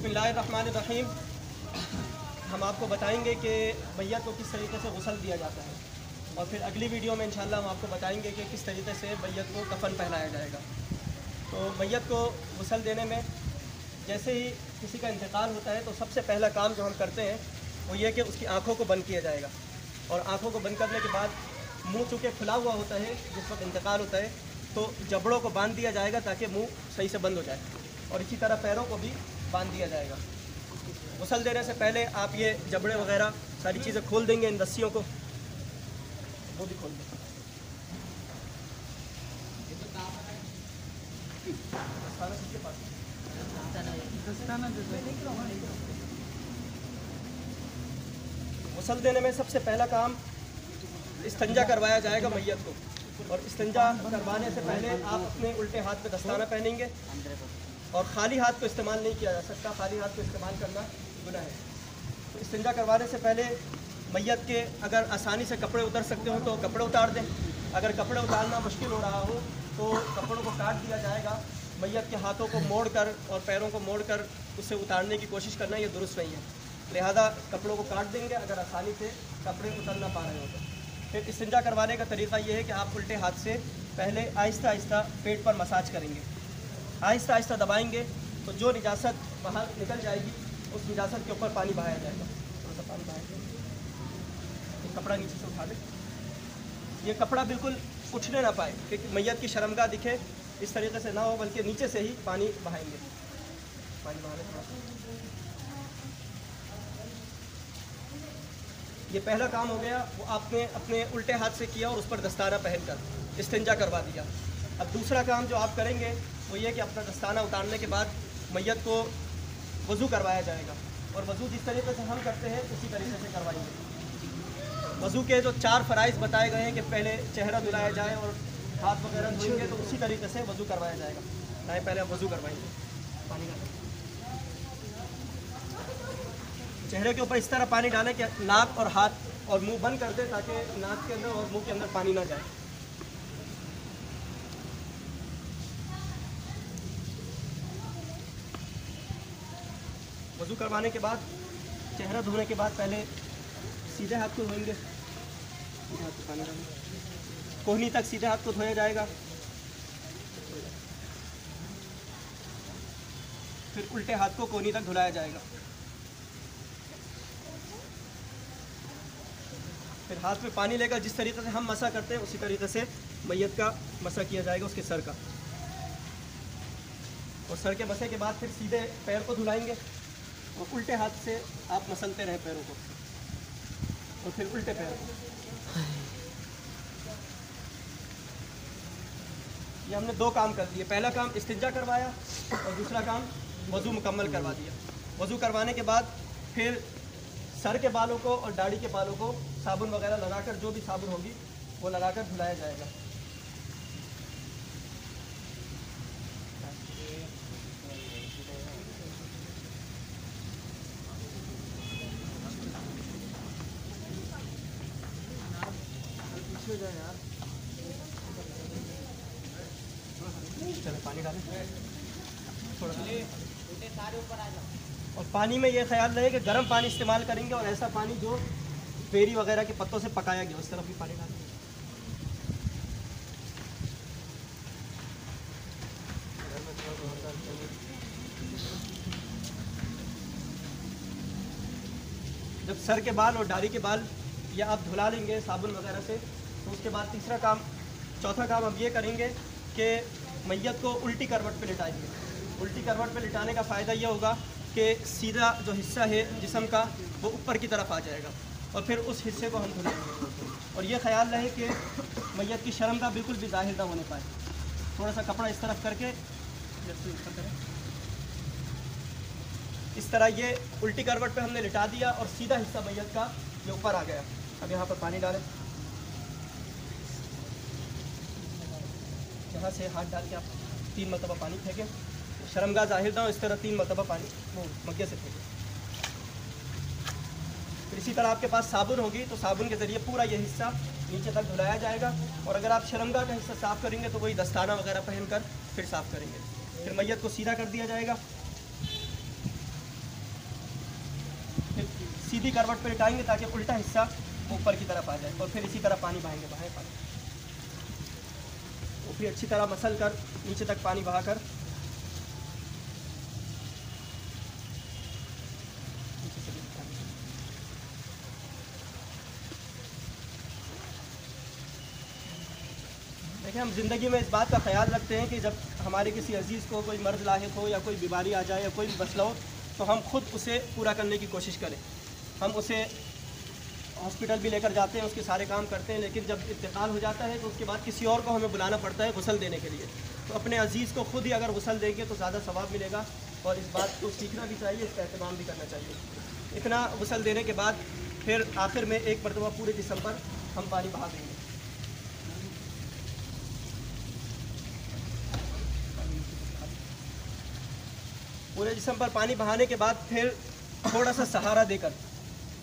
बिस्मिल्लाहिर्रहमानिर्रहीम। हम आपको बताएंगे कि मैयत को किस तरीके से गुस्ल दिया जाता है, और फिर अगली वीडियो में इंशाल्लाह हम आपको बताएंगे कि किस तरीके से मैयत को कफन पहनाया जाएगा। तो मैयत को गुस्ल देने में जैसे ही किसी का इंतकाल होता है तो सबसे पहला काम जो हम करते हैं वो ये कि उसकी आँखों को बंद किया जाएगा, और आँखों को बंद करने के बाद मुंह चूँकि खुला हुआ होता है जिस वक्त इंतकाल होता है तो जबड़ों को बांध दिया जाएगा ताकि मुंह सही से बंद हो जाए, और इसी तरह पैरों को भी बांध दिया जाएगा। गुस्ल देने से पहले आप ये जबड़े वगैरह सारी चीज़ें खोल देंगे, इन रस्सियों को वो भी खोल देंगे। गुस्ल देने में सबसे पहला काम इस्तिंजा करवाया जाएगा मैयत को, और इस्तिंजा करवाने से पहले आप अपने उल्टे हाथ पे दस्ताना पहनेंगे, और खाली हाथ को इस्तेमाल नहीं किया जा सकता, खाली हाथ को इस्तेमाल करना गुनाह है। तो इस्तिंजा करवाने से पहले मैयत के अगर आसानी से कपड़े उतर सकते हो तो कपड़े उतार दें, अगर कपड़े उतारना मुश्किल हो रहा हो तो कपड़ों को काट दिया जाएगा। मैयत के हाथों को मोड़कर और पैरों को मोड़कर उससे उतारने की कोशिश करना ये दुरुस्त नहीं है, लिहाजा कपड़ों को काट देंगे अगर आसानी से कपड़े उतर ना पा रहे हो तो। फिर इस्तिंजा करवाने का तरीक़ा ये है कि आप उल्टे हाथ से पहले आहिस्ता आहिस्ता पेट पर मसाज करेंगे, आहिस्ता आहिस्ता दबाएंगे तो जो निजासत बाहर निकल जाएगी उस निजासत के ऊपर पानी बहाया जाएगा। थोड़ा सा पानी बहाएंगे, ये कपड़ा नीचे से उठा दें, ये कपड़ा बिल्कुल उठने ना पाए क्योंकि मैयत की शर्मगाह दिखे इस तरीके से ना हो, बल्कि नीचे से ही पानी बहाएंगे। पानी बहा लें। ये पहला काम हो गया, वो आपने अपने उल्टे हाथ से किया और उस पर दस्ताना पहनकर इस्तिंजा करवा दिया। अब दूसरा काम जो आप करेंगे वो ये कि अपना दस्ताना उतारने के बाद मैयत को वज़ू करवाया जाएगा, और वज़ू जिस तरीके से हम करते हैं उसी तरीके से करवाएंगे। वज़ू के जो 4 फ़राइज़ बताए गए हैं कि पहले चेहरा धुलाया जाए और हाथ वगैरह धोएंगे, तो उसी तरीके से वज़ू करवाया जाएगा। नहीं, पहले आप वज़ू करवाएंगे, पानी डालें चेहरे के ऊपर, इस तरह पानी डालें कि नाक और हाथ और मुंह बंद कर दें ताकि नाक के अंदर और मुंह के अंदर पानी ना जाए। वज़ू करवाने के बाद, चेहरा धोने के बाद पहले सीधे हाथ को धोएंगे, सीधे हाथ को पानी डालें, कोहनी तक सीधे हाथ को धोया जाएगा। फिर उल्टे हाथ को कोहनी तक धुलाया जाएगा। फिर हाथ में पानी लेकर जिस तरीके से हम मसा करते हैं उसी तरीके से मैयत का मसा किया जाएगा, उसके सर का, और सर के मसे के बाद फिर सीधे पैर को धुलाएंगे, और उल्टे हाथ से आप मसलते रहे पैरों को, और फिर उल्टे पैर को। ये हमने 2 काम कर दिए, पहला काम इस्तिंजा करवाया और दूसरा काम वज़ू मुकम्मल करवा दिया। वज़ू करवाने के बाद फिर सर के बालों को और दाढ़ी के बालों को साबुन वगैरह लगाकर, जो भी साबुन होगी वो लगाकर धुलाया जाएगा। चलो पानी डालें थोड़ा, सारे ऊपर आ जाओ, और पानी में ये ख्याल रहे कि गर्म पानी इस्तेमाल करेंगे, और ऐसा पानी जो बेरी वगैरह के पत्तों से पकाया गया उस तरफ भी पानी डालेंगे। जब सर के बाल और दाढ़ी के बाल ये आप धुला लेंगे साबुन वगैरह से, तो उसके बाद चौथा काम हम ये करेंगे कि मैयत को उल्टी करवट पे लिटाएंगे। उल्टी करवट पे लिटाने का फ़ायदा ये होगा कि सीधा जो हिस्सा है जिस्म का वो ऊपर की तरफ आ जाएगा, और फिर उस हिस्से को हम धुलाएंगे, और ये ख्याल रहे कि मैयत की शर्मगाह बिल्कुल भी ज़ाहिर ना होने पाए। थोड़ा सा कपड़ा इस तरफ करके ऊपर करें, इस तरह ये उल्टी करवट पे हमने लिटा दिया और सीधा हिस्सा मैयत का ये ऊपर आ गया। अब यहाँ पर पानी डालें, यहाँ से हाथ डाल के आप 3 मरतबा पानी फेंकें, शर्मगाह ज़ाहिर ना हो, इस तरह 3 मरतबा पानी वो मग्गे से फेंकें। फिर इसी तरह आपके पास साबुन होगी तो साबुन के ज़रिए पूरा ये हिस्सा नीचे तक धुलाया जाएगा, और अगर आप शर्मगाह का हिस्सा साफ़ करेंगे तो वही दस्ताना वगैरह पहनकर फिर साफ़ करेंगे। फिर मैयत को सीधा कर दिया जाएगा, सीधी करवट पर लिटाएंगे ताकि उल्टा हिस्सा ऊपर की तरफ आ जाए। और फिर इसी तरह पानी बहाएंगे, बहाएं पानी, और फिर अच्छी तरह मसल कर नीचे तक पानी बहाकर देखिए, हम ज़िंदगी में इस बात का ख्याल रखते हैं कि जब हमारे किसी अजीज़ को कोई मर्ज़ लाहिक हो या कोई बीमारी आ जाए या कोई भी मसला हो तो हम खुद उसे पूरा करने की कोशिश करें। हम उसे हॉस्पिटल भी लेकर जाते हैं, उसके सारे काम करते हैं, लेकिन जब इंतकाल हो जाता है तो उसके बाद किसी और को हमें बुलाना पड़ता है गुस्ल देने के लिए। तो अपने अजीज़ को खुद ही अगर गुस्ल देंगे तो ज़्यादा सवाब मिलेगा, और इस बात को सीखना भी चाहिए, इसका एहतमाम भी करना चाहिए। इतना गुस्ल देने के बाद फिर आखिर में एक मरतबा पूरे जिस्म पर हम पानी बहा देंगे। पूरे जिस्म पर पानी बहाने के बाद फिर थोड़ा सा सहारा देकर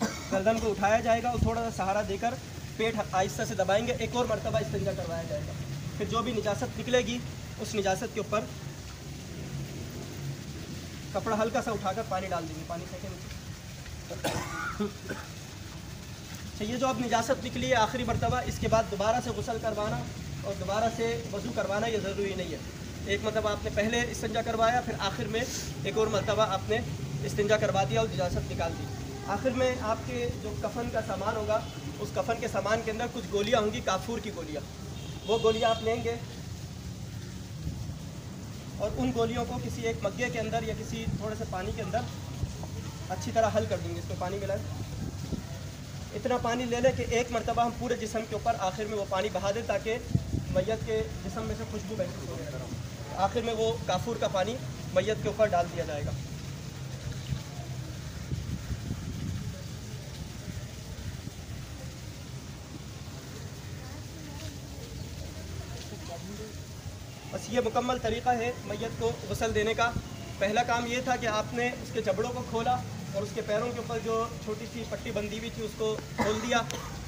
गर्दन को उठाया जाएगा और थोड़ा सा सहारा देकर पेट आहिस्ता से दबाएंगे। एक और मरतबा इस्तिंजा करवाया जाएगा। फिर जो भी निजासत निकलेगी उस निजासत के ऊपर कपड़ा हल्का सा उठाकर पानी डाल देंगे, पानी फेंके नीचे। तो ये जो अब निजासत निकली है आखिरी मरतबा, इसके बाद दोबारा से गुस्ल करवाना और दोबारा से वज़ू करवाना ये ज़रूरी नहीं है। एक मरतबा आपने पहले इस्तिंजा करवाया, फिर आखिर में एक और मरतबा आपने इस्तिंजा करवा दिया और निजासत निकाल दी। आखिर में आपके जो कफन का सामान होगा, उस कफन के सामान के अंदर कुछ गोलियां होंगी, काफूर की गोलियां। वो गोलियां आप लेंगे और उन गोलियों को किसी एक मग्गे के अंदर या किसी थोड़े से पानी के अंदर अच्छी तरह हल कर देंगे। इसमें पानी मिलाएं, इतना पानी ले लें कि एक मरतबा हम पूरे जिस्म के ऊपर आखिर में वो पानी बहा दें ताकि मैयत के जिस्म में से खुशबू महसूस होने लगे। आखिर में वो काफूर का पानी मैयत के ऊपर डाल दिया जाएगा। बस ये मुकम्मल तरीक़ा है मैयत को गुस्ल देने का। पहला काम ये था कि आपने उसके जबड़ों को खोला और उसके पैरों के ऊपर जो छोटी सी पट्टी बंधी हुई थी उसको खोल दिया।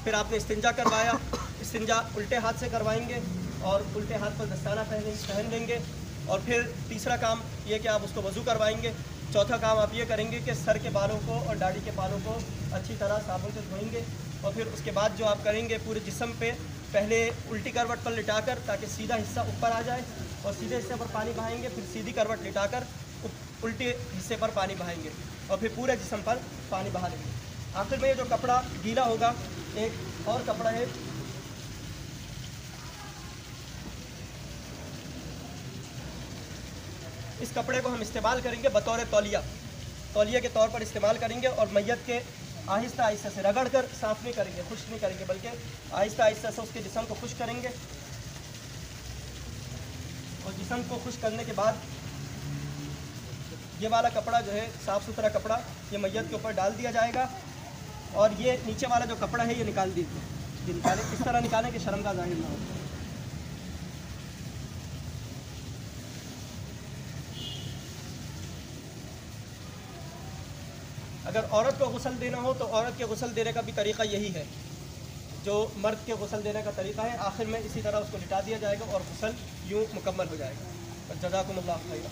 फिर आपने इस्तिंजा करवाया। इस्तिंजा उल्टे हाथ से करवाएंगे और उल्टे हाथ पर दस्ताना पहन लेंगे। और फिर तीसरा काम ये कि आप उसको वज़ू करवाएंगे। चौथा काम आप ये करेंगे कि सर के बालों को और दाढ़ी के बालों को अच्छी तरह साबुन से धोएंगे। और फिर उसके बाद जो आप करेंगे पूरे जिस्म पे पहले उल्टी करवट पर लिटाकर ताकि सीधा हिस्सा ऊपर आ जाए और सीधे हिस्से पर पानी बहाएंगे। फिर सीधी करवट लिटाकर उल्टे हिस्से पर पानी बहाएंगे और फिर पूरे जिस्म पर पानी बहा देंगे। आखिर में ये जो कपड़ा गीला होगा, एक और कपड़ा है, इस कपड़े को हम इस्तेमाल करेंगे बतौर तौलिया के तौर पर इस्तेमाल करेंगे और मैयत के आहिस्ता आहिस्ता से रगड़ कर साफ़ नहीं करेंगे, खुश्क नहीं करेंगे, बल्कि आहिस्ता आहिस्ता से उसके जिस्म को खुश्क करेंगे। और जिस्म को खुश्क करने के बाद ये वाला कपड़ा जो है साफ़ सुथरा कपड़ा ये मैयत के ऊपर डाल दिया जाएगा और ये नीचे वाला जो कपड़ा है ये निकाल दीजिए। निकालें, इस तरह निकालें कि शर्म का ज़ाहिर ना हो। अगर औरत को गुस्ल देना हो तो औरत के गुस्ल देने का भी तरीक़ा यही है जो मर्द के गुस्ल देने का तरीक़ा है। आखिर में इसी तरह उसको लिटा दिया जाएगा और गुस्ल यूँ मुकम्मल हो जाएगा। जज़ाकुमुल्लाह खैरा।